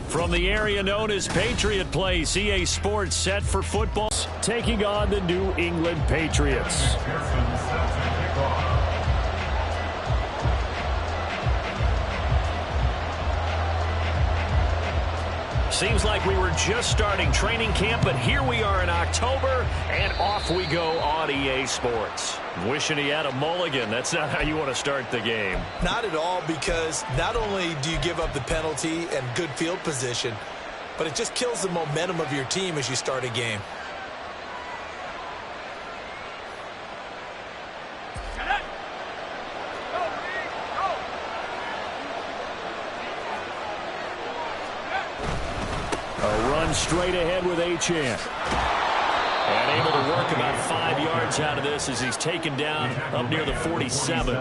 From the area known as Patriot Place, EA Sports set for football, taking on the New England Patriots. Seems like we were just starting training camp, but here we are in October, and off we go on EA Sports. Wishing he had a mulligan. That's not how you want to start the game. Not at all, because not only do you give up the penalty and good field position, but it just kills the momentum of your team as you start a game. A run straight ahead with Achane. And able to work about 5 yards out of this as he's taken down up near the 47.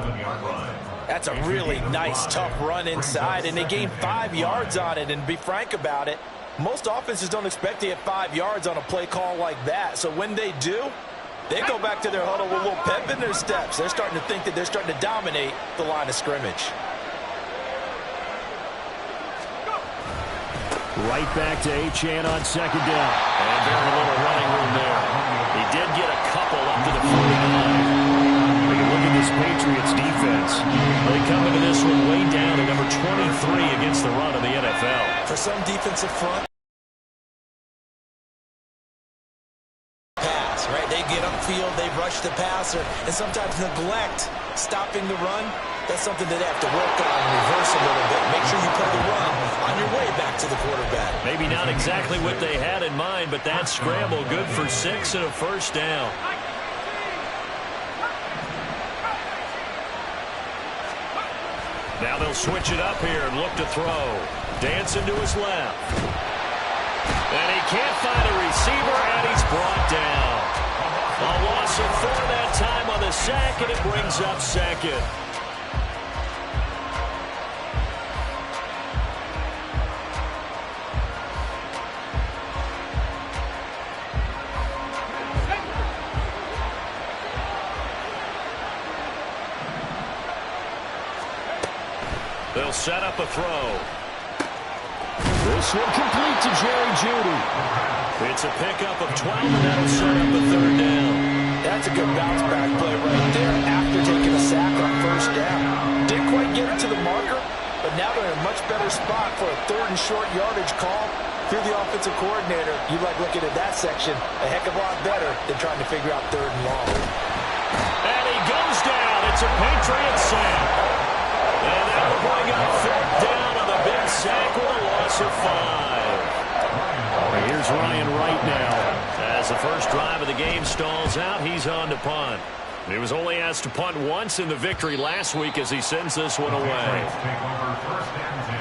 That's a really nice, tough run inside, and they gained 5 yards on it. And to be frank about it, most offenses don't expect to get 5 yards on a play call like that. So when they do, they go back to their huddle with a little pep in their steps. They're starting to think that they're starting to dominate the line of scrimmage. Right back to Achane on second down. And very little running room there. He did get a couple up to the 49. We can look at this Patriots defense. They come into this one way down at number 23 against the run of the NFL. For some defensive front, pass, right? They get upfield, they rush the passer, and sometimes neglect stopping the run. That's something that they have to work on and reverse a little bit. Make sure you play the run on your way back to the quarterback. Maybe not exactly what they had in mind, but that scramble good for 6 and a first down. Now they'll switch it up here and look to throw. Dancing to his left. And he can't find a receiver, and he's brought down. A loss of 4 that time on the sack, and it brings up second. They'll set up a throw. This one complete to Jerry Jeudy. It's a pickup of 12, and that'll set up a third down. That's a good bounce back play right there after taking a sack on first down. Didn't quite get it to the marker, but now they're in a much better spot for a third and short yardage call. If you're the offensive coordinator, you like looking at that section a heck of a lot better than trying to figure out third and long. And he goes down. It's a Patriot sack. And that'll bring up fourth down on the big sack with a loss of 5. Here's Ryan Wright now. As the first drive of the game stalls out, he's on to punt. He was only asked to punt once in the victory last week as he sends this one away. Take over first and 10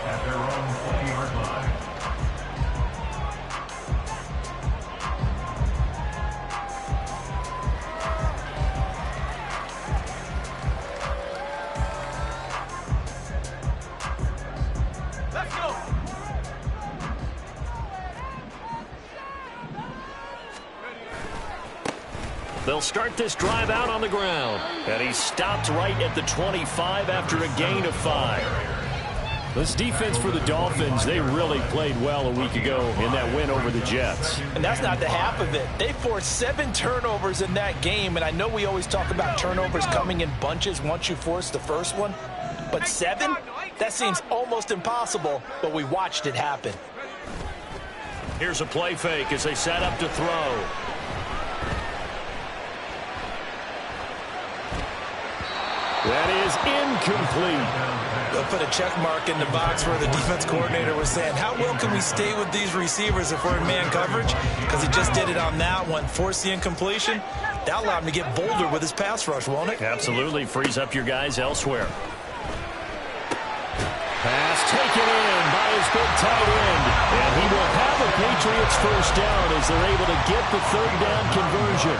at their own 20-yard line. They'll start this drive out on the ground. And he stopped right at the 25 after a gain of 5. This defense for the Dolphins, they really played well a week ago in that win over the Jets. And that's not the half of it. They forced 7 turnovers in that game, and I know we always talk about turnovers coming in bunches once you force the first one, but 7? That seems almost impossible, but we watched it happen. Here's a play fake as they set up to throw. That is incomplete. They'll put a check mark in the box where the defense coordinator was saying, how well can we stay with these receivers if we're in man coverage? Because he just did it on that one, forced the incompletion. That'll allow him to get bolder with his pass rush, won't it? Absolutely. Frees up your guys elsewhere. Pass taken in by his big tight end. And he will have a Patriots first down as they're able to get the third down conversion.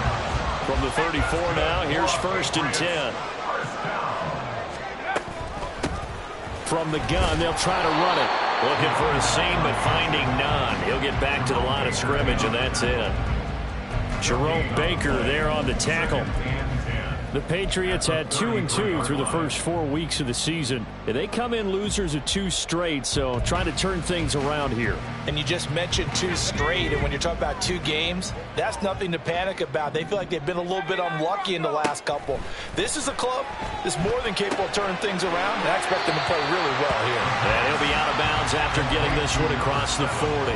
From the 34 now, here's first and 10. From the gun, they'll try to run it. Looking for a seam, but finding none. He'll get back to the line of scrimmage, and that's it. Jerome Baker there on the tackle. The Patriots had 2-2 through the first 4 weeks of the season. They come in losers of 2 straight, so trying to turn things around here. And you just mentioned 2 straight, and when you're talking about 2 games, that's nothing to panic about. They feel like they've been a little bit unlucky in the last couple. This is a club that's more than capable of turning things around, and I expect them to play really well here. And he'll be out of bounds after getting this one across the 40.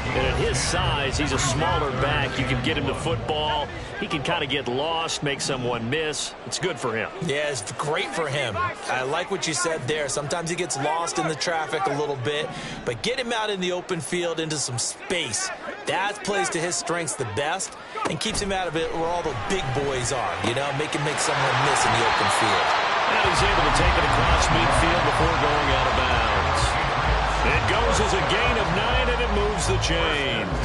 And at his size, he's a smaller back. You can get him the football. He can kind of get lost, make someone miss. It's good for him. Yeah, it's great for him. I like what you said there. Sometimes he gets lost in the traffic a little bit, but get him out in the open field into some space. That plays to his strengths the best and keeps him out of it where all the big boys are, you know, make someone miss in the open field. And he's able to take it across midfield before going out of bounds. It goes as a gain of 9, and it moves the chains.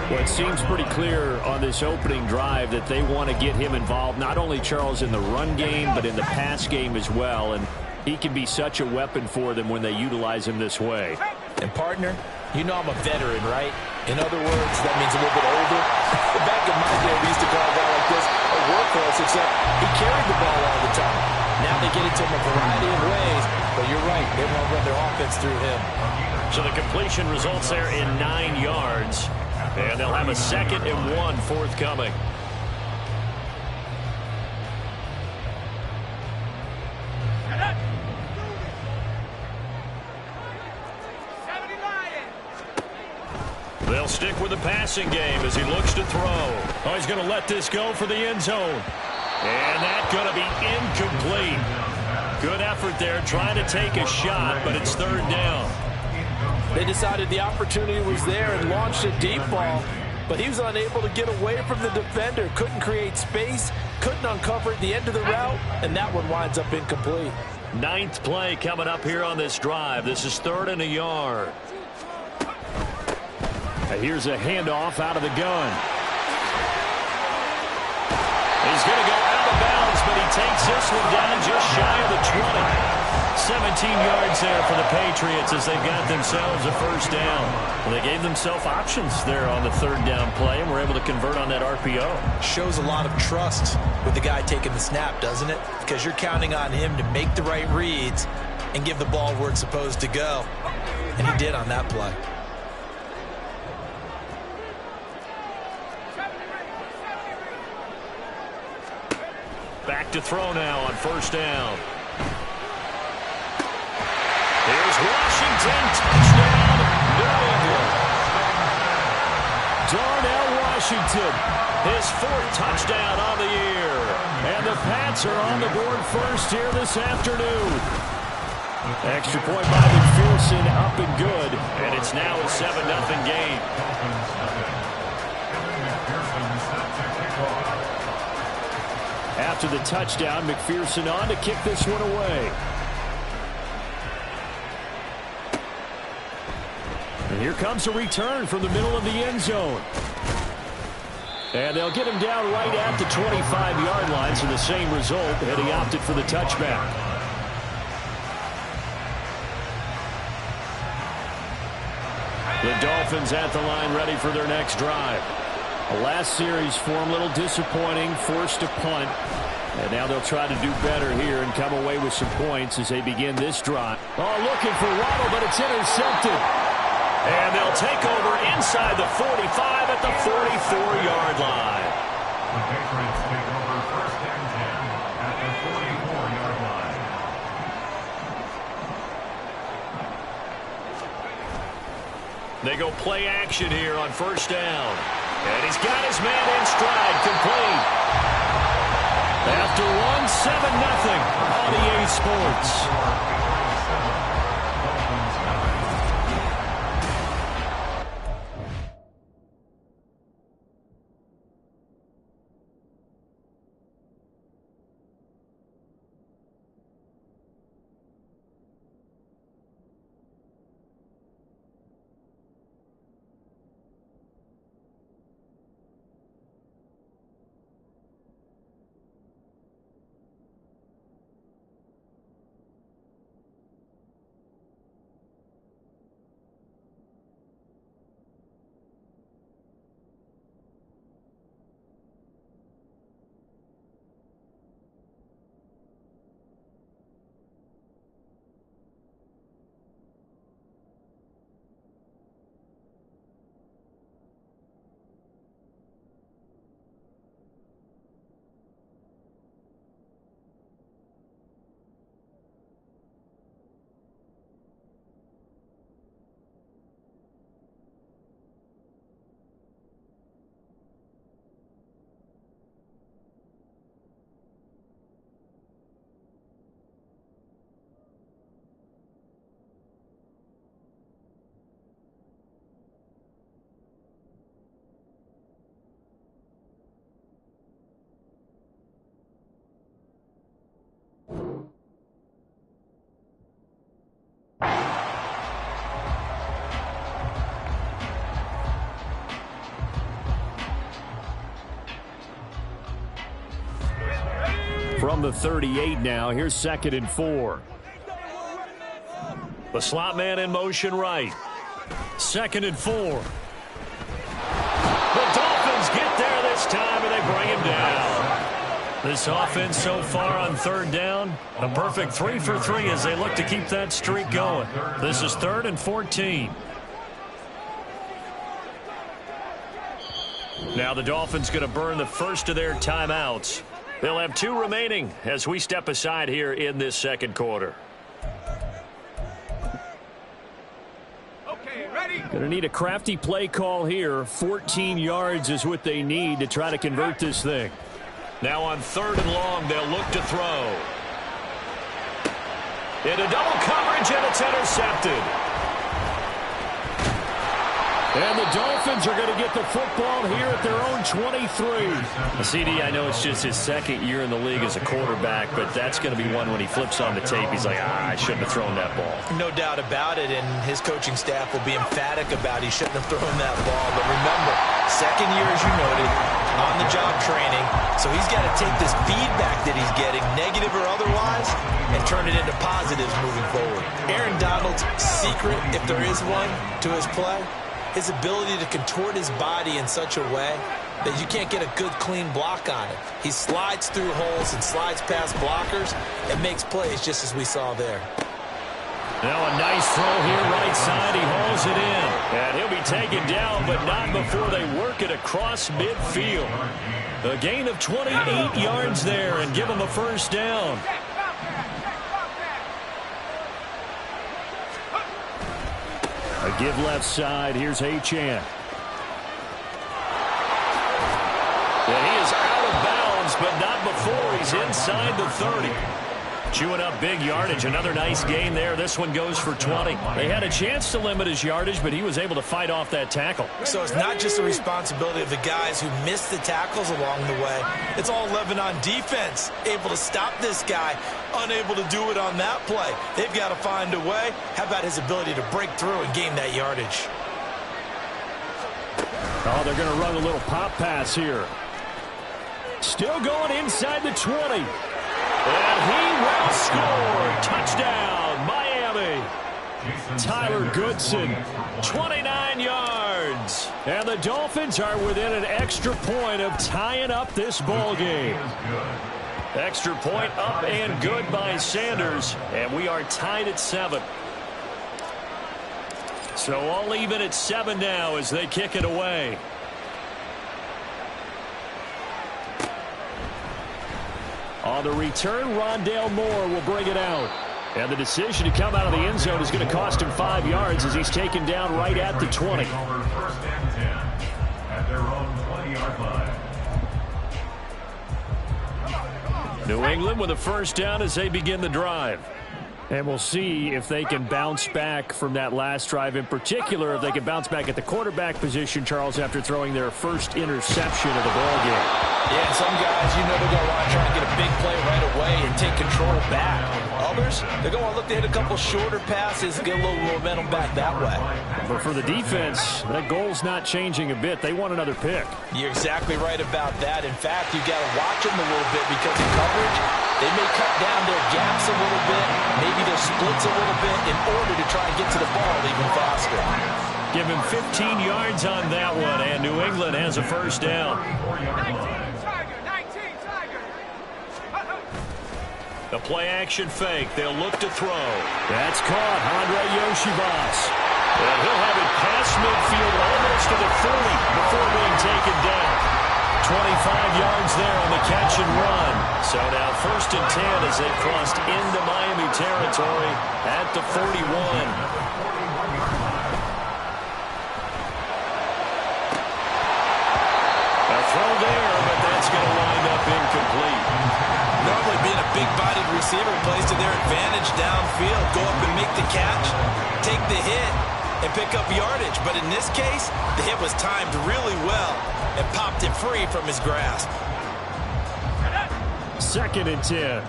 Well, it seems pretty clear on this opening drive that they want to get him involved, not only, Charles, in the run game, but in the pass game as well. And he can be such a weapon for them when they utilize him this way. And, partner, you know I'm a veteran, right? In other words, that means a little bit older. Back in my day, we used to call a guy like this a workhorse, except he carried the ball all the time. Now they get it to him a variety of ways, but you're right, they want to run their offense through him. So the completion results there in 9 yards, and they'll have a 2nd and 1 forthcoming. They'll stick with the passing game as he looks to throw. Oh, he's going to let this go for the end zone. And that's going to be incomplete. Good effort there trying to take a shot, but it's 3rd down. They decided the opportunity was there and launched a deep ball, but he was unable to get away from the defender. Couldn't create space, couldn't uncover at the end of the route, and that one winds up incomplete. 9th play coming up here on this drive. This is 3rd and a yard. Here's a handoff out of the gun. He's going to go out of bounds, but he takes this one down just shy of the 20. 17 yards there for the Patriots as they've got themselves a 1st down. And they gave themselves options there on the 3rd down play and were able to convert on that RPO. Shows a lot of trust with the guy taking the snap, doesn't it? Because you're counting on him to make the right reads and give the ball where it's supposed to go. And he did on that play. Back to throw now on 1st down. Here's Washington, touchdown, New England. Darnell Washington, his 4th touchdown on the year. And the Pats are on the board first here this afternoon. Extra point by McPherson, up and good. And it's now a 7-0 game. After the touchdown, McPherson on to kick this one away. And here comes a return from the middle of the end zone. And they'll get him down right at the 25-yard line, so the same result, and he opted for the touchback. The Dolphins at the line ready for their next drive. The last series for him, a little disappointing, forced to punt. And now they'll try to do better here and come away with some points as they begin this drive. Oh, looking for Waddle, but it's intercepted. And they'll take over inside the 45 at the 44-yard line. The Patriots take over 1st and 10 at the 44-yard line. They go play action here on 1st down. And he's got his man in stride, complete. After one, 7-0 on EA Sports. From the 38 now, here's 2nd and 4. The slot man in motion right. 2nd and 4. The Dolphins get there this time, and they bring him down. This offense so far on 3rd down, a perfect 3 for 3 as they look to keep that streak going. This is 3rd and 14. Now the Dolphins going to burn the first of their timeouts. They'll have 2 remaining as we step aside here in this 2nd quarter. Going to need a crafty play call here. 14 yards is what they need to try to convert this thing. Now on 3rd and long, they'll look to throw. Into double coverage, and it's intercepted. And the Dolphins are going to get the football here at their own 23. CD, I know it's just his 2nd year in the league as a quarterback, but that's going to be one when he flips on the tape. He's like, I shouldn't have thrown that ball. No doubt about it, and his coaching staff will be emphatic about he shouldn't have thrown that ball. But remember, 2nd year, as you noted, on-the-job training, so he's got to take this feedback that he's getting, negative or otherwise, and turn it into positives moving forward. Aaron Donald's secret, if there is one, to his play, his ability to contort his body in such a way that you can't get a good, clean block on it. He slides through holes and slides past blockers and makes plays just as we saw there. Now a nice throw here right side. He hauls it in. And he'll be taken down, but not before they work it across midfield. A gain of 28 yards there and give him a 1st down. A give left side. Here's Achane. And he is out of bounds, but not before he's inside the 30. Chewing up big yardage. Another nice gain there. This one goes for 20. They had a chance to limit his yardage, but he was able to fight off that tackle. So it's not just the responsibility of the guys who missed the tackles along the way. It's all 11 on defense. Able to stop this guy. Unable to do it on that play. They've got to find a way. How about his ability to break through and gain that yardage? Oh, they're going to run a little pop pass here. Still going inside the 20. And he will score. Touchdown, Miami. Tyler Goodson, 29 yards. And the Dolphins are within an extra point of tying up this ball game. Extra point up and good by Sanders. And we are tied at 7. So all even at 7 now as they kick it away. On the return, Rondale Moore will bring it out. And the decision to come out of the end zone is going to cost him 5 yards as he's taken down right at the 20. First and 10 at their own 20-yard line. New England with a 1st down as they begin the drive. And we'll see if they can bounce back from that last drive, in particular if they can bounce back at the quarterback position, Charles, after throwing their first interception of the ballgame. Yeah, and some guys, you know, they're going to want to try and get a big play right away and take control back. Others, they're going to look to hit a couple shorter passes and get a little momentum back that way. But for the defense, that goal's not changing a bit. They want another pick. You're exactly right about that. In fact, you've got to watch them a little bit because in coverage, they may cut down their gaps a little bit, maybe their splits a little bit in order to try and get to the ball even faster. Give him 15 yards on that one, and New England has a 1st down. The play-action fake. They'll look to throw. That's caught. Andre Yoshibas. And he'll have it past midfield almost to the 30 before being taken down. 25 yards there on the catch and run. So now 1st and 10 as they've crossed into Miami territory at the 41. A throw there, but that's going to wind up incomplete. Normally being a big-bodied receiver plays to their advantage downfield. Go up and make the catch, take the hit, and pick up yardage. But in this case, the hit was timed really well and popped it free from his grasp. 2nd and 10.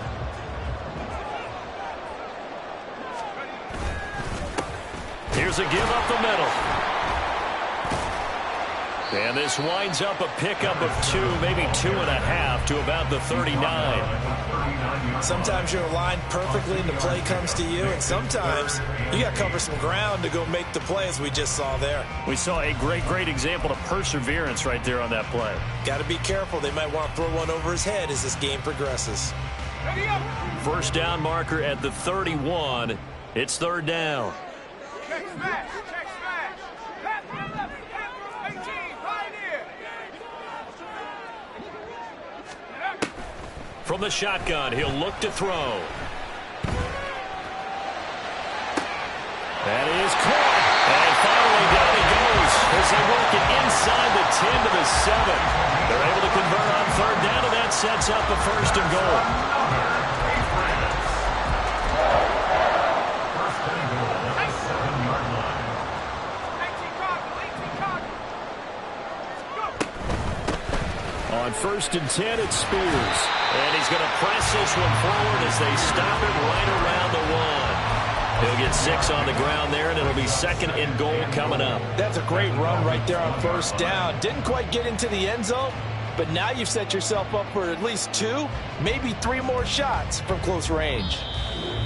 Here's a give up the middle. And this winds up a pickup of 2, maybe 2.5 to about the 39. Sometimes you're aligned perfectly and the play comes to you, and sometimes you got to cover some ground to go make the play, as we just saw there. We saw a great example of perseverance right there on that play. Got to be careful. They might want to throw one over his head as this game progresses. First down marker at the 31. It's third down. Check smash. Check smash. Pass to the left. 18. Pioneer. From the shotgun, he'll look to throw. That is caught. And finally down he goes as they work it inside the 10 to the 7. They're able to convert on third down, and that sets up the first and goal. On first and 10, it's Spears. And he's going to press this one forward as they stop it right around the 1. He'll get 6 on the ground there, and it'll be second and goal coming up. That's a great run right there on first down. Didn't quite get into the end zone, but now you've set yourself up for at least 2, maybe 3 more shots from close range.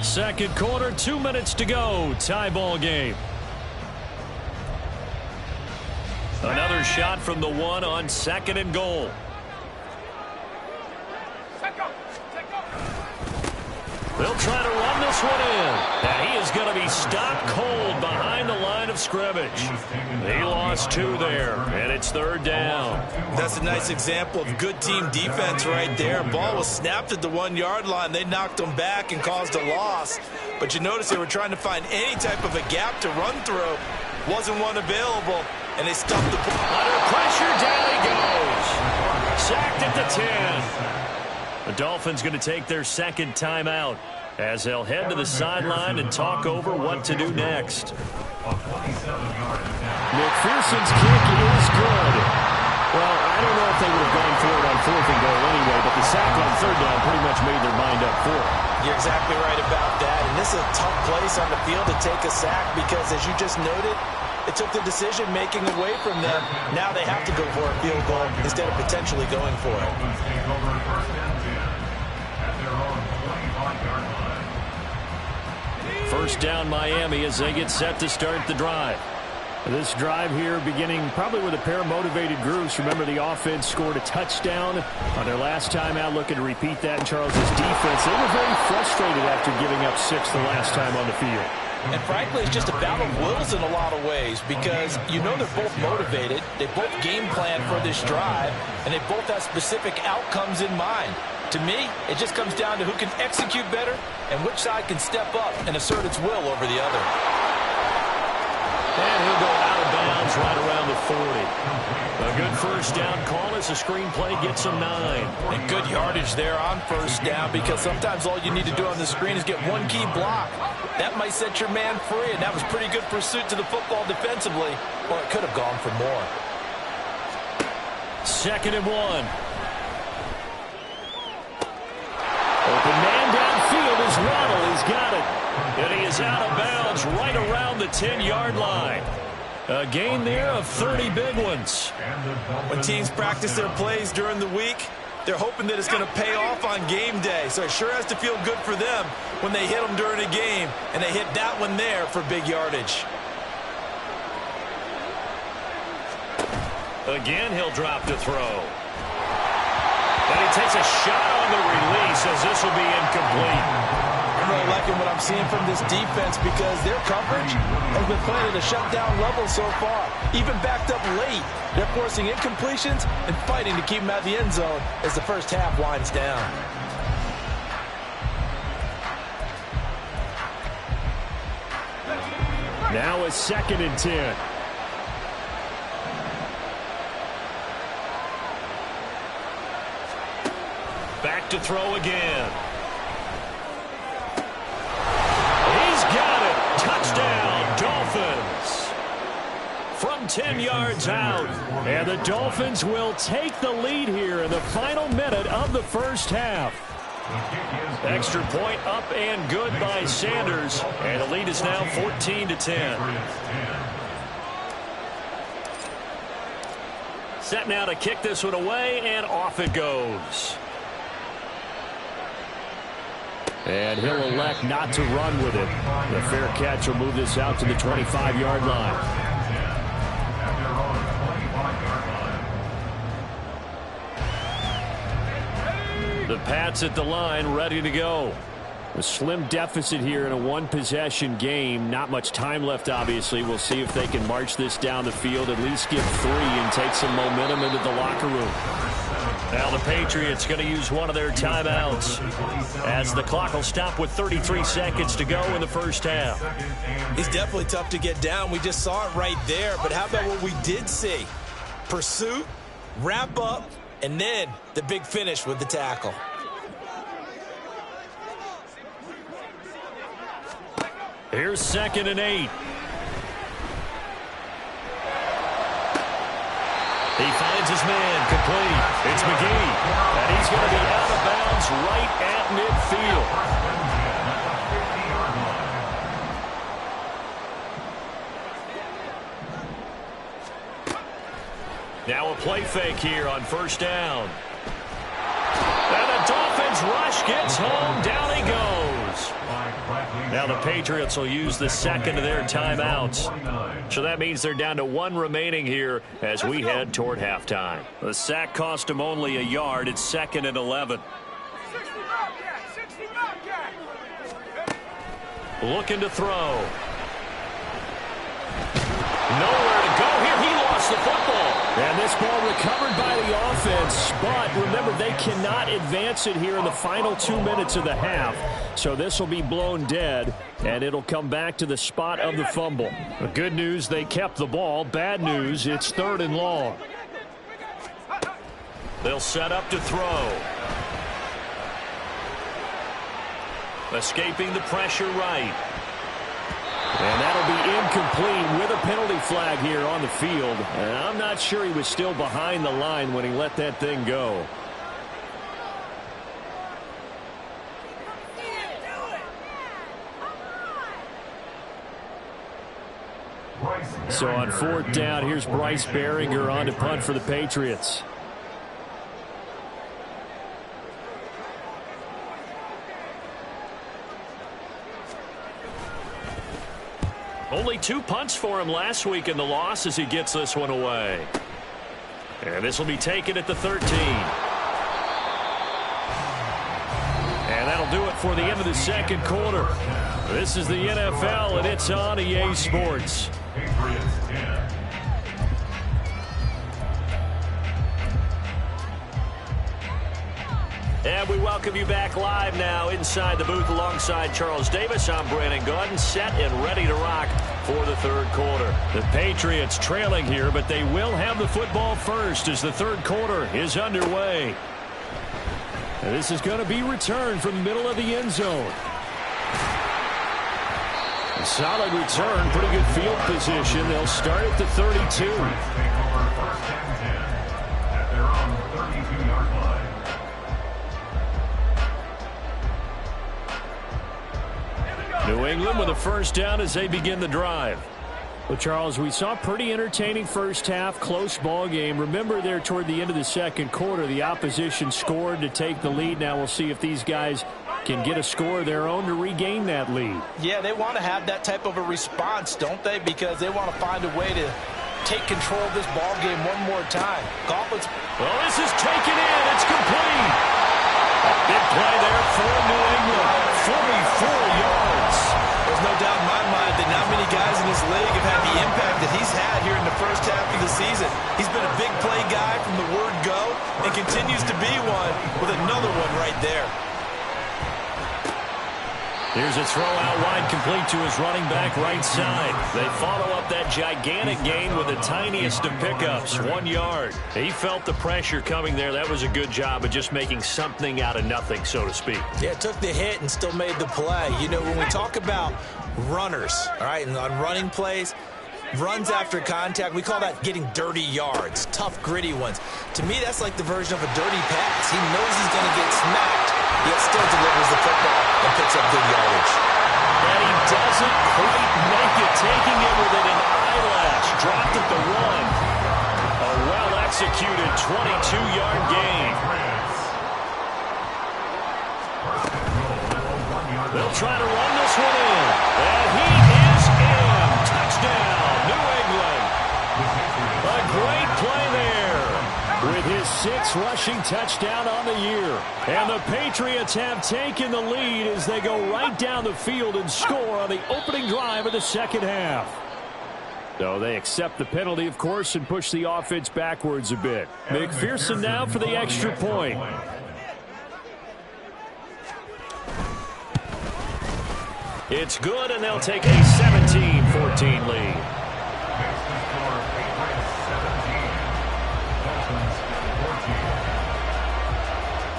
Second quarter, 2 minutes to go. Tie ball game. Another shot from the 1 on second and goal. They'll try to run this one in. And he is going to be stopped cold behind the line of scrimmage. He lost 2 there, and it's third down. That's a nice example of good team defense right there. Ball was snapped at the 1-yard line. They knocked him back and caused a loss. But you notice they were trying to find any type of a gap to run through. Wasn't one available, and they stuffed the ball. Under pressure, down he goes. Sacked at the 10. The Dolphins going to take their second timeout as they'll head to the sideline and talk over what to do next. McPherson's kick is good. Well, I don't know if they would have gone for it on fourth and goal anyway, but the sack on third down pretty much made their mind up for it. You're exactly right about that, and this is a tough place on the field to take a sack because, as you just noted, it took the decision-making away from them. Now they have to go for a field goal instead of potentially going for it. First down Miami as they get set to start the drive. This drive here beginning probably with a pair of motivated groups. Remember, the offense scored a touchdown on their last time out, looking to repeat that in Charles's defense. They were very frustrated after giving up 6 the last time on the field. And frankly, it's just a battle of wills in a lot of ways because you know they're both motivated. They both game plan for this drive, and they both have specific outcomes in mind. To me, it just comes down to who can execute better and which side can step up and assert its will over the other. And he'll go out of bounds right around the 40. A good first down call as the screenplay gets him 9. And good yardage there on first down because sometimes all you need to do on the screen is get one key block. That might set your man free, and that was pretty good pursuit to the football defensively. Or it could have gone for more. Second and 1. Open man downfield is Waddle. He's got it. And he is out of bounds right around the 10-yard line. A gain there of 30 big ones. When teams practice their plays during the week, they're hoping that it's going to pay off on game day. So it sure has to feel good for them when they hit them during a game. And they hit that one there for big yardage. Again, he'll drop to throw. And he takes a shot on the release as this will be incomplete. I'm really liking what I'm seeing from this defense because their coverage has been playing at a shutdown level so far. Even backed up late, they're forcing incompletions and fighting to keep them out of the end zone as the first half winds down. Now a second and 10. Back to throw again. He's got it. Touchdown, Dolphins. From 10 yards out. And the Dolphins will take the lead here in the final minute of the first half. Extra point up and good by Sanders. And the lead is now 14-10. Set now to kick this one away, and off it goes. And he'll elect not to run with it. The fair catch will move this out to the 25-yard line. The Pats at the line, ready to go. A slim deficit here in a one-possession game. Not much time left, obviously. We'll see if they can march this down the field, at least get 3 and take some momentum into the locker room. Now the Patriots going to use one of their timeouts as the clock will stop with 33 seconds to go in the first half. He's definitely tough to get down. We just saw it right there. But how about what we did see? Pursuit, wrap up, and then the big finish with the tackle. Here's 2nd and 8. He finds his man complete. It's McGee. And he's going to be out of bounds right at midfield. Now a play fake here on first down. And the Dolphins rush gets home. Down he goes. Now the Patriots will use the second of their timeouts. So that means they're down to 1 remaining here as we head toward halftime. The sack cost him only a yard. It's 2nd and 11. Looking to throw. Nowhere to go here. He lost the football. And this ball recovered by the offense. But remember, they cannot advance it here in the final 2 minutes of the half. So this will be blown dead, and it'll come back to the spot of the fumble. The good news, they kept the ball. Bad news, it's 3rd and long. They'll set up to throw. Escaping the pressure right. And that'll be incomplete with a penalty flag here on the field. And I'm not sure he was still behind the line when he let that thing go. So on 4th down, here's Bryce Behringer on to punt for the Patriots. Only 2 punts for him last week in the loss as he gets this one away. And this will be taken at the 13. And that'll do it for the end of the second quarter. This is the NFL, and it's on EA Sports. And we welcome you back live now inside the booth alongside Charles Davis. I'm Brandon Gaudin, set and ready to rock for the third quarter. The Patriots trailing here, but they will have the football first as the third quarter is underway. And this is going to be returned from the middle of the end zone. A solid return, pretty good field position. They'll start at the 32. New England with a first down as they begin the drive. Well, Charles, we saw a pretty entertaining first half, close ball game. Remember there toward the end of the second quarter, the opposition scored to take the lead. Now we'll see if these guys can get a score of their own to regain that lead. Yeah, they want to have that type of a response, don't they? Because they want to find a way to take control of this ball game one more time. Gauntlet's... Well, this is taken in. It's complete. Big play there for New England. 44 yards. There's no doubt in my mind that not many guys in this league have had the impact that he's had here in the first half of the season. He's been a big play guy from the word go and continues to be one with another one right there. Here's a throw out wide, complete to his running back right side. They follow up that gigantic gain with the tiniest of pickups, 1 yard. He felt the pressure coming there. That was a good job of just making something out of nothing, so to speak. Yeah, took the hit and still made the play. You know, when we talk about runners, all right, and on running plays, runs after contact, we call that getting dirty yards, tough, gritty ones. To me, that's like the version of a dirty pass. He knows he's going to get smacked, yet still delivers the football and picks up good yardage. And he doesn't quite make it, taking it with an eyelash. Dropped at the 1. A well executed 22-yard gain. They'll try to run this one in. And he is in. Touchdown, New England. A great play there. With his 6th rushing touchdown on the year. And the Patriots have taken the lead as they go right down the field and score on the opening drive of the second half. So they accept the penalty, of course, and push the offense backwards a bit. McPherson now for the extra point. It's good, and they'll take a 17-14 lead.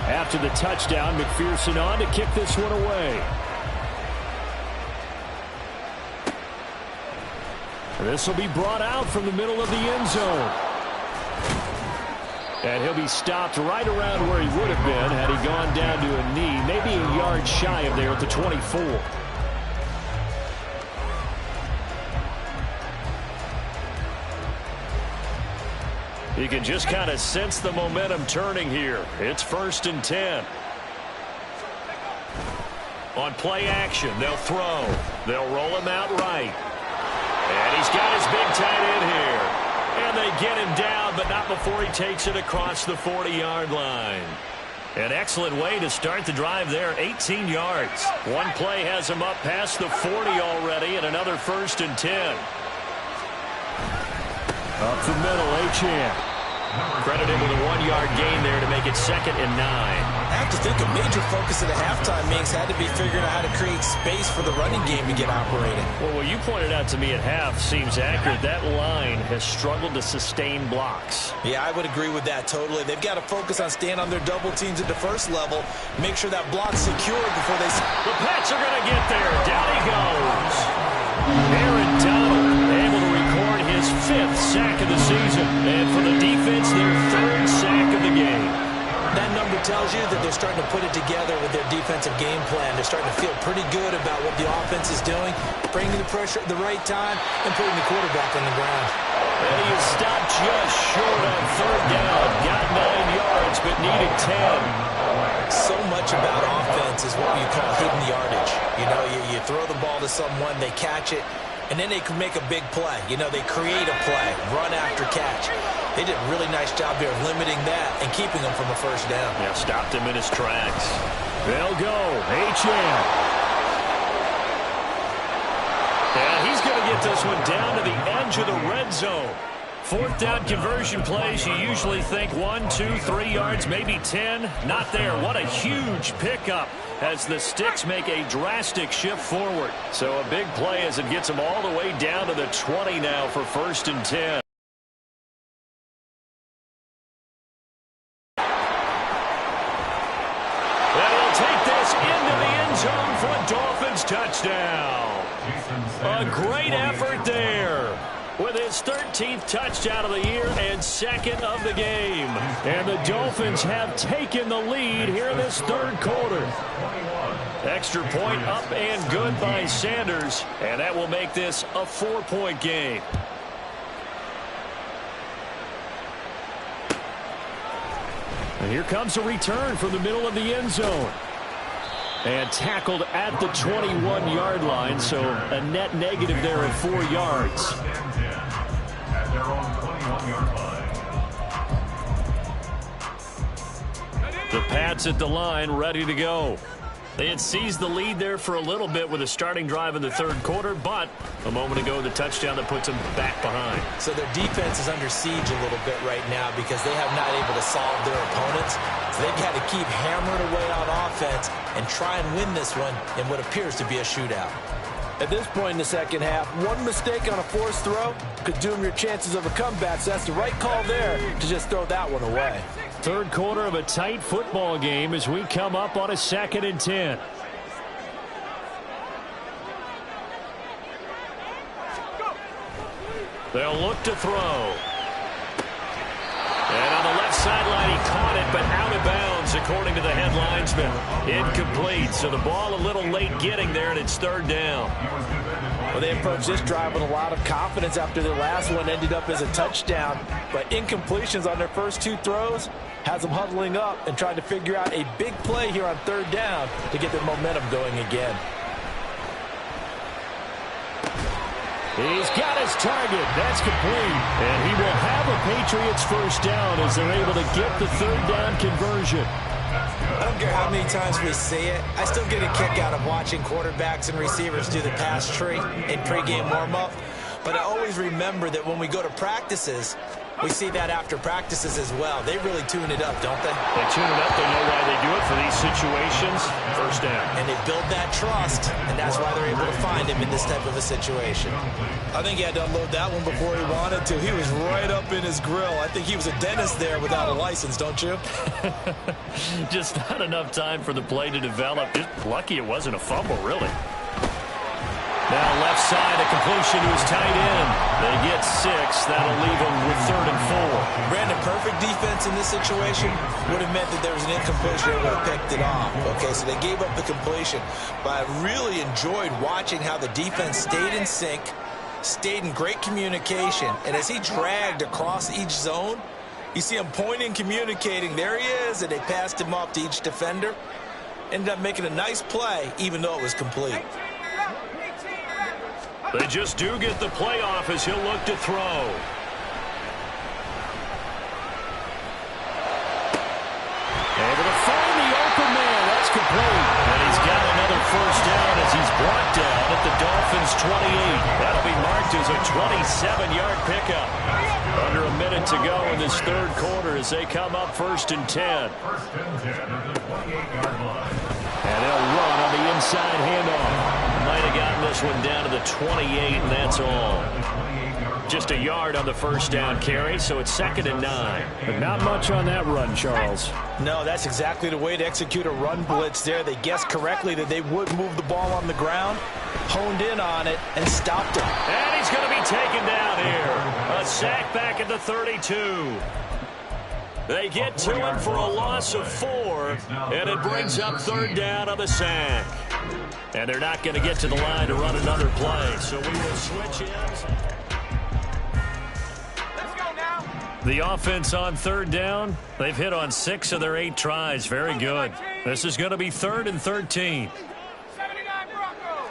After the touchdown, McPherson on to kick this one away. This will be brought out from the middle of the end zone. And he'll be stopped right around where he would have been had he gone down to a knee, maybe a yard shy of there at the 24. You can just kind of sense the momentum turning here. It's 1st and 10. On play action, they'll throw. They'll roll him out right. And he's got his big tight end here. And they get him down, but not before he takes it across the 40-yard line. An excellent way to start the drive there, 18 yards. One play has him up past the 40 already, and another 1st and 10. Up the middle, Achane. Credited with a 1-yard gain there to make it 2nd and 9. I have to think a major focus of the halftime mix had to be figuring out how to create space for the running game to get operating. Well, what you pointed out to me at half seems accurate. That line has struggled to sustain blocks. Yeah, I would agree with that totally. They've got to focus on staying on their double teams at the first level, make sure that block's secure before they... The Pats are going to get there. Down he goes. Aaron Donald able to record his 5th sack of the season. And for the defense, their 3rd sack of the game. That number tells you that they're starting to put it together with their defensive game plan. They're starting to feel pretty good about what the offense is doing, bringing the pressure at the right time, and putting the quarterback on the ground. And he is stopped just short on 3rd down. Got 9 yards, but needed 10. So much about offense is what you call hidden yardage. You know, you throw the ball to someone, they catch it, and then they can make a big play. You know, they create a play, run after catch. They did a really nice job here of limiting that and keeping them from a 1st down. Yeah, stopped him in his tracks. They'll go. Achane. And he's going to get this one down to the edge of the red zone. 4th down conversion plays, you usually think 1, 2, 3 yards, maybe 10. Not there. What a huge pickup as the Sticks make a drastic shift forward. So a big play as it gets them all the way down to the 20 now for 1st and 10. Touchdown. A great effort there with his 13th touchdown of the year and 2nd of the game. And the Dolphins have taken the lead here in this 3rd quarter. Extra point up and good by Sanders, and that will make this a 4-point game. And here comes a return from the middle of the end zone. And tackled at the 21-yard line, so a net negative there of 4 yards. At their own 21-yard line. The Pats at the line, ready to go. They had seized the lead there for a little bit with a starting drive in the 3rd quarter, but a moment ago, the touchdown that puts them back behind. So their defense is under siege a little bit right now because they have not able to solve their opponents. So they've got to keep hammering away on offense and try and win this one in what appears to be a shootout. At this point in the second half, one mistake on a forced throw could doom your chances of a comeback, so that's the right call there to just throw that one away. 3rd quarter of a tight football game as we come up on a 2nd and 10. They'll look to throw. And on the left sideline, he caught it, but out of bounds, according to the headlines. defenseman. Incomplete, so the ball a little late getting there, and it's third down. Well, they approached this drive with a lot of confidence after their last one ended up as a touchdown. But incompletions on their first two throws has them huddling up and trying to figure out a big play here on third down to get their momentum going again. He's got his target. That's complete. And he will have a Patriots first down as they're able to get the third down conversion. I don't care how many times we see it. I still get a kick out of watching quarterbacks and receivers do the pass tree in pregame warm-up. But I always remember that when we go to practices, we see that after practices as well. They really tune it up, don't they? They tune it up. They know why they do it for these situations. First down. And they build that trust, and that's why they're able to find him in this type of a situation. I think he had to unload that one before he wanted to. He was right up in his grill. I think he was a dentist there without a license, don't you? Just not enough time for the play to develop. Just lucky it wasn't a fumble, really. Now left side, a completion to his tight end. They get 6. That'll leave them with 3rd and 4. Brandon, perfect defense in this situation would have meant that there was an incompletion. They would have picked it off. Okay, so they gave up the completion. But I really enjoyed watching how the defense stayed in sync, stayed in great communication. And as he dragged across each zone, you see him pointing, communicating. There he is, and they passed him off to each defender. Ended up making a nice play, even though it was complete. They just do get the play off as he'll look to throw. Able to find the open man. That's complete. And he's got another first down as he's brought down at the Dolphins' 28. That'll be marked as a 27-yard pickup. Under a minute to go in this third quarter as they come up 1st and 10. First and 10 at the 28-yard line. And they'll run on the inside handoff. Might have gotten this one down to the 28, and that's all. Just a yard on the first down carry, so it's 2nd and 9. But not much on that run, Charles. No, that's exactly the way to execute a run blitz there. They guessed correctly that they would move the ball on the ground, honed in on it, and stopped him. And he's going to be taken down here. A sack back at the 32. They get to him for a loss of 4, and it brings up 3rd down on the sack. And they're not going to get to the line to run another play, so we will switch ends. Let's go now. The offense on 3rd down, they've hit on 6 of their 8 tries. Very good. This is going to be 3rd and 13. 79 Broncos.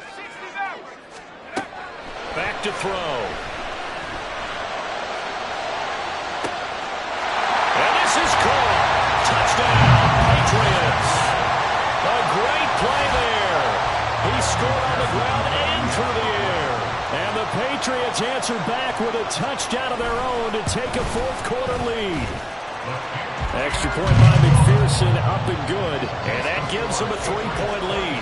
67. Back to throw. And this is caught. Touchdown, Patriots. A great play there. He scored on the ground and through the air. And the Patriots answer back with a touchdown of their own to take a 4th quarter lead. Extra point by McPherson, up and good. And that gives them a 3-point lead.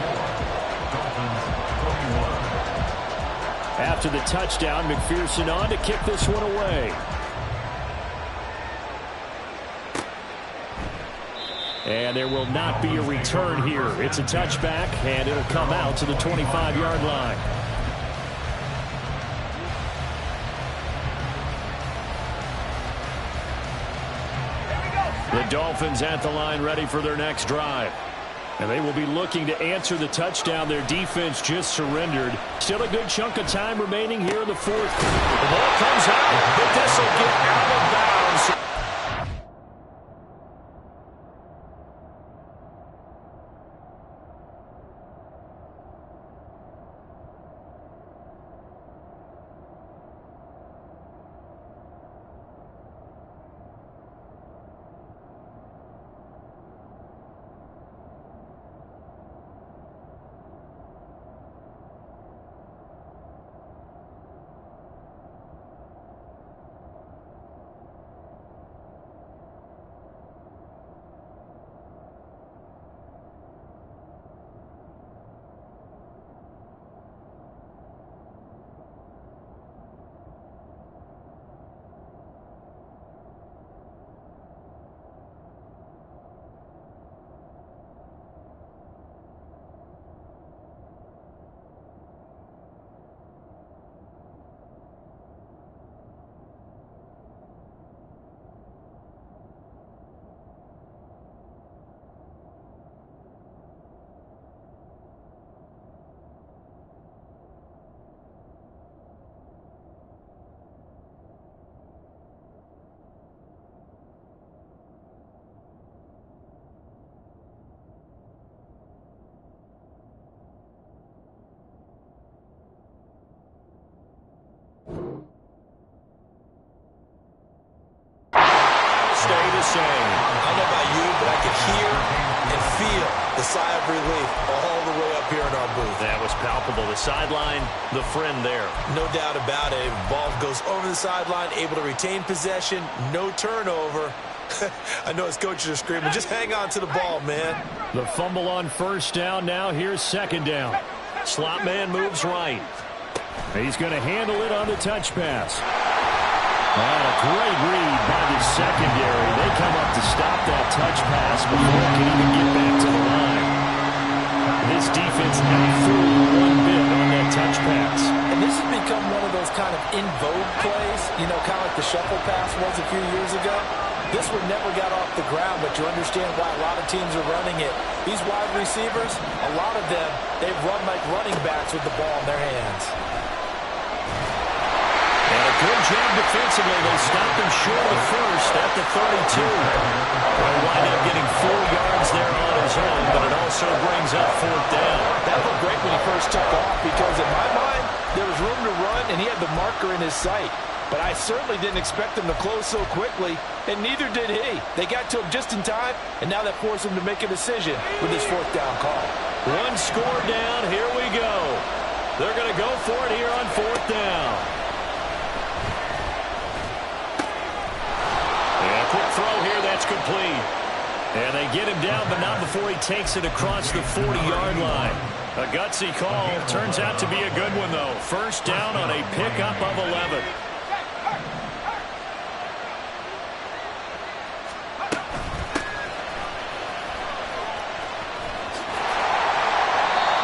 After the touchdown, McPherson on to kick this one away. And there will not be a return here. It's a touchback, and it'll come out to the 25-yard line. The Dolphins at the line ready for their next drive. And they will be looking to answer the touchdown their defense just surrendered. Still a good chunk of time remaining here in the 4th. The ball comes out, but this will get out of bounds. the same. I don't know about you, but I could hear and feel the sigh of relief all the way up here in our booth. That was palpable. The sideline, the friend there. No doubt about it. Ball goes over the sideline, able to retain possession, no turnover. I know his coaches are screaming, just hang on to the ball, man. The fumble on first down. Now here's second down. Slot man moves right. He's going to handle it on the touch pass. And a great read by the secondary. They come up to stop that touch pass before it can even get back to the line. This defense not fooled one bit on that touch pass. And this has become one of those kind of in vogue plays, you know, kind of like the shuffle pass was a few years ago. This one never got off the ground, but you understand why a lot of teams are running it. These wide receivers, a lot of them, they've run like running backs with the ball in their hands. And a good job defensively. They stopped him short of the first at the 32. They'll wind up getting 4 yards there on his own, but it also brings up fourth down. That looked great when he first took off because, in my mind, there was room to run, and he had the marker in his sight. But I certainly didn't expect him to close so quickly, and neither did he. They got to him just in time, and now that forced him to make a decision with his fourth down call. One score down. Here we go. They're going to go for it here on fourth down. And a quick throw here. That's complete. And they get him down, but not before he takes it across the 40-yard line. A gutsy call. Turns out to be a good one, though. First down on a pickup of 11.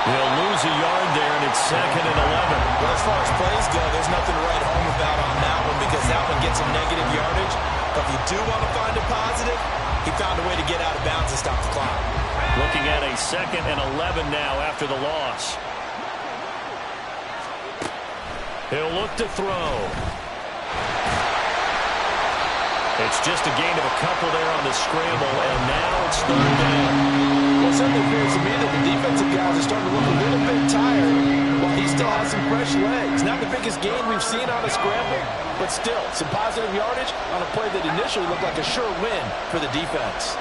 He'll lose a yard there, and it's second and 11. Well, as far as plays go, there's nothing to write home about on that one because that one gets him negative yardage. But if you do want to find a positive, he found a way to get out of bounds and stop the clock. Looking at a second and 11 now after the loss. He'll look to throw. It's just a gain of a couple there on the scramble, and now it's third down. Well, something appears to me that the defensive guys are starting to look a little bit tired while he still has some fresh legs. Not the biggest gain we've seen on a scramble, but still some positive yardage on a play that initially looked like a sure win for the defense.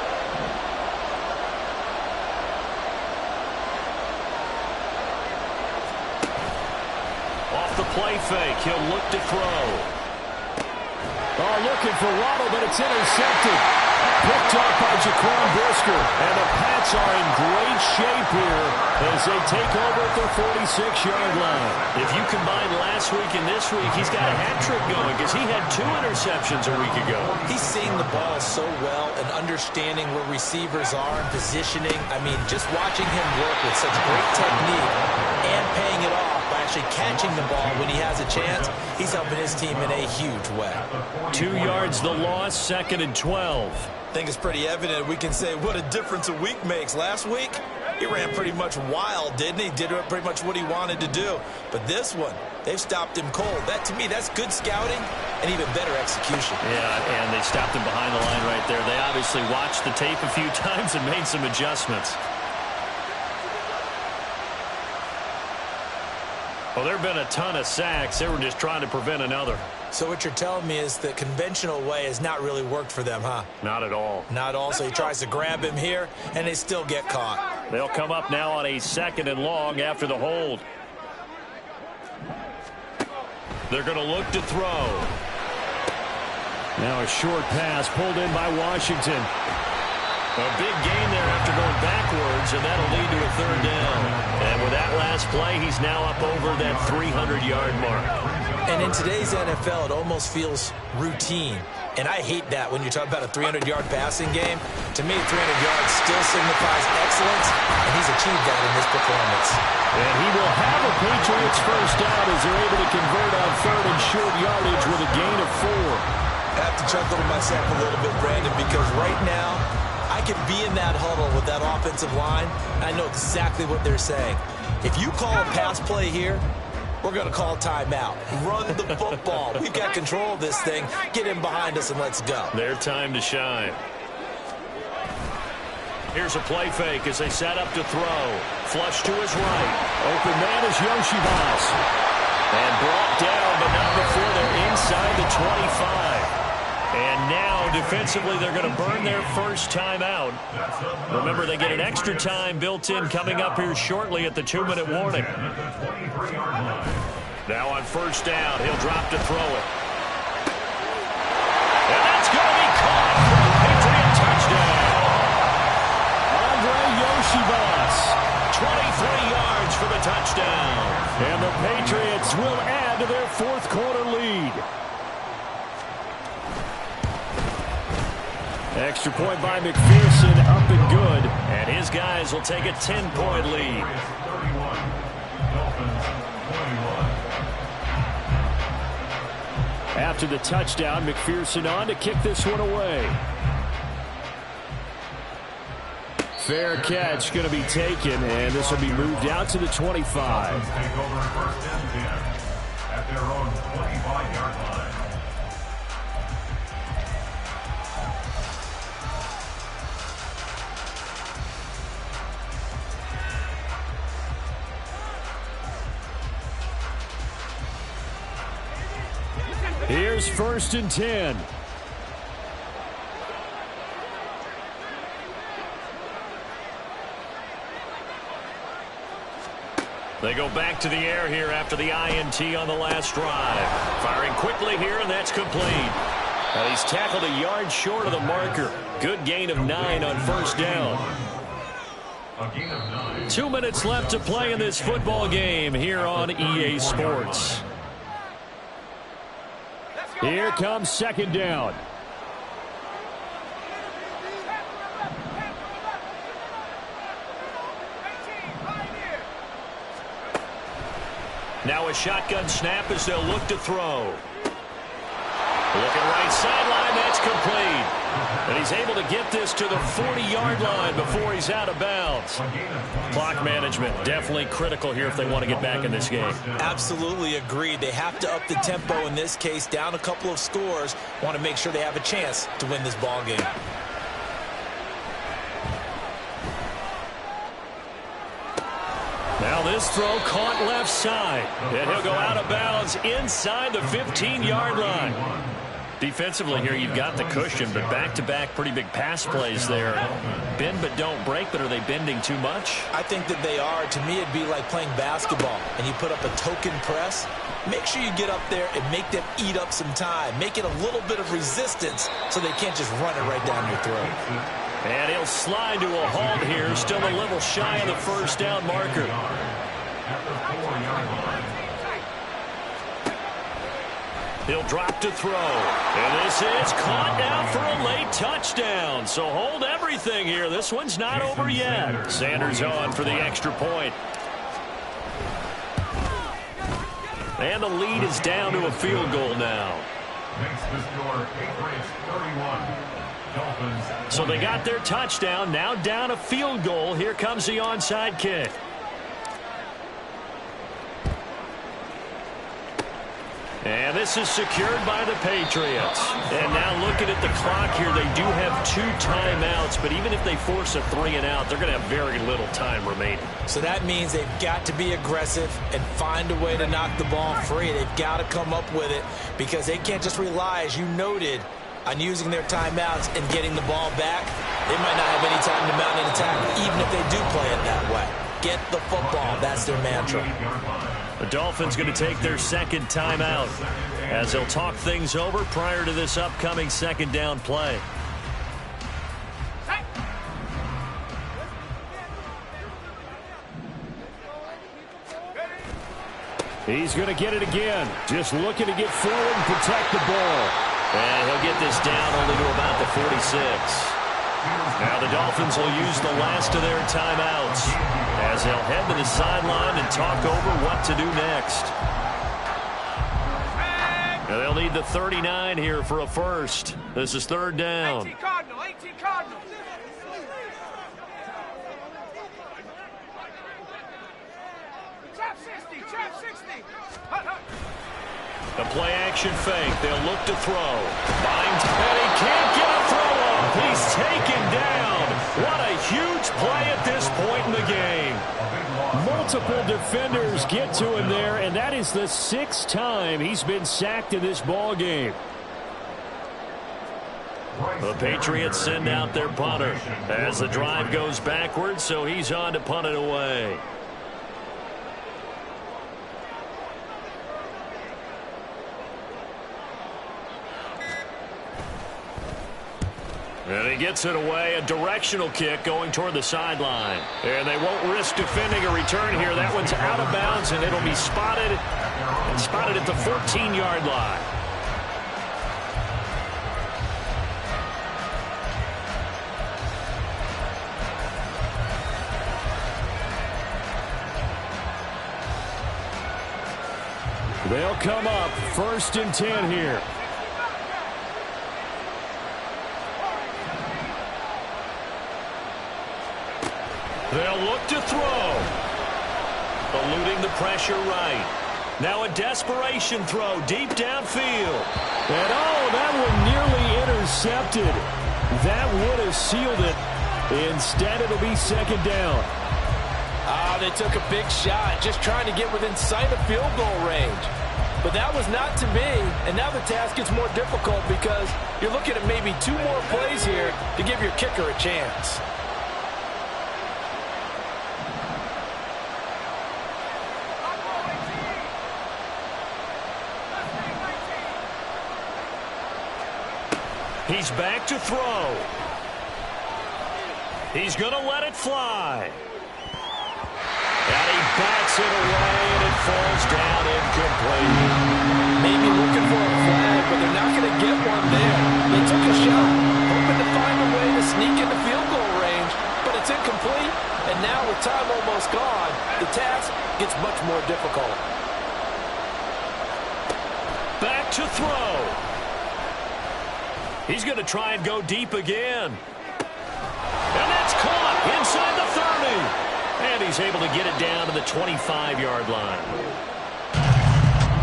Off the play fake, he'll look to throw. Oh, looking for Waddle, but it's intercepted. Picked up by Jaquan Brisker. And the Pats are in great shape here as they take over at their 46-yard line. If you combine last week and this week, he's got a hat trick going because he had 2 interceptions a week ago. He's seeing the ball so well and understanding where receivers are and positioning. I mean, just watching him work with such great technique and paying it off by actually catching the ball when he has a chance, he's helping his team in a huge way. 2 yards the loss, second and 12. I think it's pretty evident we can say what a difference a week makes. Last week, he ran pretty much wild, didn't he? Did pretty much what he wanted to do. But this one, they've stopped him cold. That, to me, that's good scouting and even better execution. Yeah, and they stopped him behind the line right there. They obviously watched the tape a few times and made some adjustments. Well, there have been a ton of sacks. They were just trying to prevent another. So what you're telling me is the conventional way has not really worked for them, huh? Not at all. Not all. So he tries to grab him here, and they still get caught. They'll come up now on a second and long after the hold. They're going to look to throw. Now a short pass pulled in by Washington. A big gain there after going backwards, and that'll lead to a third down. And with that last play, he's now up over that 300-yard mark. And in today's NFL, it almost feels routine. And I hate that when you talk about a 300-yard passing game. To me, 300 yards still signifies excellence, and he's achieved that in this performance. And he will have a Patriots first down as they're able to convert on third and short yardage with a gain of 4. I have to chuckle to myself a little bit, Brandon, because right now, I could be in that huddle with that offensive line, and I know exactly what they're saying. If you call a pass play here, we're going to call timeout. Run the football. We've got control of this thing. Get in behind us and let's go. Their time to shine. Here's a play fake as they set up to throw. Flush to his right. Open man is Yoshibas. And brought down, but not before they're inside the 25. And now, defensively, they're going to burn their first timeout. Remember, they get an extra time built in coming up here shortly at the 2-minute warning. Now on first down, he'll drop to throw it. And that's going to be caught for a Patriot touchdown. Andre Yoshibas, 23 yards for the touchdown. And the Patriots will add to their fourth quarter lead. Extra point by McPherson, up and good. And his guys will take a 10-point lead. After the touchdown, McPherson on to kick this one away. Fair catch going to be taken, and this will be moved out to the 25. Take over first and 10 at their own 25-yard line. Here's first and 10. They go back to the air here after the INT on the last drive. Firing quickly here, and that's complete. Now he's tackled a yard short of the marker. Good gain of 9 on first down. 2 minutes left to play in this football game here on EA Sports. Here comes second down. Now a shotgun snap as they'll look to throw. Looking right sideline, that's complete. And he's able to get this to the 40-yard line before he's out of bounds. Clock management definitely critical here if they want to get back in this game. Absolutely agreed. They have to up the tempo in this case, down a couple of scores. Want to make sure they have a chance to win this ball game. Now this throw caught left side. And he'll go out of bounds inside the 15-yard line. Defensively here, you've got the cushion, but back-to-back pretty big pass plays there. Bend but don't break, but are they bending too much? I think that they are. To me, it'd be like playing basketball, and you put up a token press. Make sure you get up there and make them eat up some time. Make it a little bit of resistance so they can't just run it right down your throat. And he'll slide to a halt here, still a little shy of the first down marker. He'll drop to throw. And this is caught down for a late touchdown. So hold everything here. This one's not over yet. Sanders on for the extra point. And the lead is down to a field goal now. Makes the score Patriots 31. So they got their touchdown. Now down a field goal. Here comes the onside kick. And this is secured by the Patriots. And now looking at the clock here, they do have 2 timeouts, but even if they force a 3-and-out, they're going to have very little time remaining. So that means they've got to be aggressive and find a way to knock the ball free. They've got to come up with it because they can't just rely, as you noted, on using their timeouts and getting the ball back. They might not have any time to mount an attack, even if they do play it that way. Get the football. That's their mantra. The Dolphins going to take their second timeout as they'll talk things over prior to this upcoming second down play. He's going to get it again. Just looking to get forward and protect the ball. And he'll get this down only to about the 46. Now the Dolphins will use the last of their timeouts as they'll head to the sideline and talk over what to do next. And they'll need the 39 here for a first. This is third down. 18 Cardinal, 18 Cardinal. Trap 60, trap 60. The play action fake. They'll look to throw. Finds Petty. Can't get a throw off. He's taken down. What a huge play at this point in the game. Multiple defenders get to him there, and that is the 6th time he's been sacked in this ball game. The Patriots send out their punter as the drive goes backwards, so he's on to punt it away. And he gets it away, a directional kick going toward the sideline. And they won't risk defending a return here. That one's out of bounds, and it'll be spotted at the 14-yard line. They'll come up 1st and 10 here. They'll look to throw. Eluding the pressure right. Now a desperation throw deep downfield. And that one nearly intercepted. That would have sealed it. Instead, it'll be 2nd down. They took a big shot, just trying to get within sight of field goal range. But that was not to be, and now the task gets more difficult because you're looking at maybe 2 more plays here to give your kicker a chance. He's back to throw. He's going to let it fly. And he bats it away, and it falls down incomplete. Maybe looking for a flag, but they're not going to get one there. They took a shot, hoping to find a way to sneak into field goal range, but it's incomplete. And now with time almost gone, the task gets much more difficult. Back to throw. He's going to try and go deep again. And that's caught inside the 30. And he's able to get it down to the 25-yard line.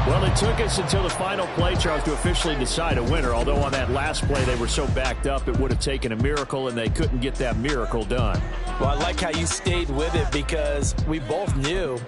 Well, it took us until the final play, Charles, to officially decide a winner. Although on that last play they were so backed up it would have taken a miracle, and they couldn't get that miracle done. Well, I like how you stayed with it because we both knew